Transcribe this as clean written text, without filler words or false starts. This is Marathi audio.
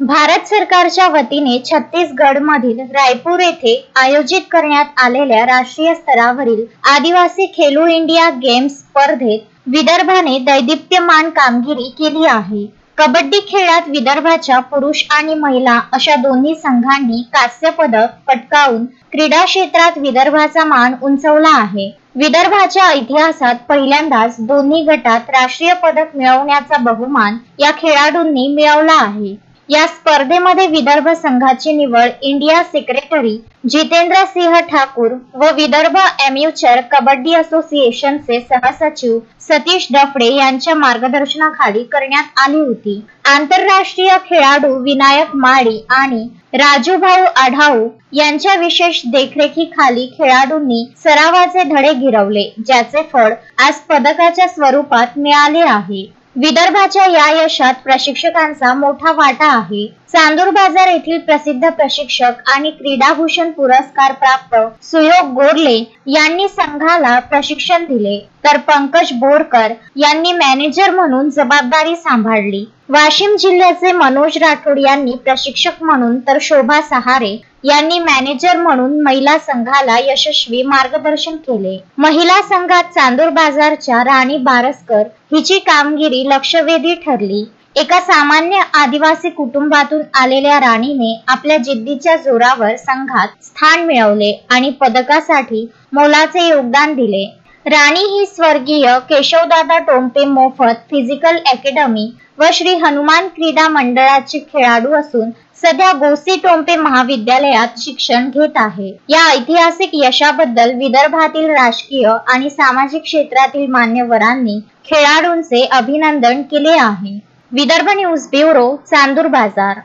भारत सरकारच्या वतीने छत्तीसगड मधील रायपूर येथे आयोजित करण्यात आलेल्या राष्ट्रीय स्तरावरील आदिवासी खेलो इंडिया गेम्स स्पर्धेत विदर्भाने दैदिप्यमान कामगिरी केली आहे. कबड्डी खेळात विदर्भाच्या पुरुष आणि महिला अशा दोन्ही संघांनी कांस्य पदक पटकावून क्रीडा क्षेत्रात विदर्भाचा मान उंचावला आहे. विदर्भाच्या इतिहासात पहिल्यांदाच दोन्ही गटात राष्ट्रीय पदक मिळवण्याचा बहुमान या खेळाडूंनी मिळवला आहे. या स्पर्धेमध्ये विदर्भ संघाची निवड इंडिया सेक्रेटरी जितेंद्र सिंह ठाकूर व विदर्भ ॲम्युचर कबड्डी असोसिएशनचे सहसचिव सतीश डफडे यांच्या मार्गदर्शनाखाली करण्यात आली होती. आंतरराष्ट्रीय खेळाडू विनायक माळी आणि राजूभाऊ आढाऊ यांच्या विशेष देखरेखीखाली खेळाडूंनी सरावाचे धडे गिरवले, ज्याचे फळ आज पदकाच्या स्वरूपात मिळाले आहे. विदर्भाच्या या यशात प्रशिक्षकांचा मोठा वाटा आहे. चांदूर बाजार येथील प्रसिद्ध प्रशिक्षक आणि क्रीडाभूषण पुरस्कार प्राप्त सुयोग गोरले यांनी संघाला प्रशिक्षण दिले, तर पंकज बोरकर यांनी मॅनेजर म्हणून जबाबदारी सांभाळली. वाशिम जिल्ह्याचे मनोज राठोड यांनी प्रशिक्षक म्हणून तर शोभा सहारे यांनी मॅनेजर म्हणून महिला संघाला यशस्वी मार्गदर्शन केले. महिला संघात चांदूर बाजारच्या राणी बारसकर हिची कामगिरी लक्षवेधी ठरली. एका सामान्य आदिवासी कुटुंबातून आलेल्या राणीने आपल्या जिद्दीच्या जोरावर संघात स्थान मिळवले आणि पदकासाठी मोलाचे योगदान दिले. राणी ही स्वर्गीय केशवदादा टोंपे मोफत फिजिकल अकॅडमी व श्री हनुमान क्रीडा मंडळाची खेळाडू असून सध्या गोसी टोंपे महाविद्यालयात शिक्षण घेत आहे. या ऐतिहासिक यशाबद्दल विदर्भातील राजकीय आणि सामाजिक क्षेत्रातील मान्यवरांनी खेळाडूंचे अभिनंदन केले आहे. विदर्भ न्यूज ब्युरो, चांदूर बाजार.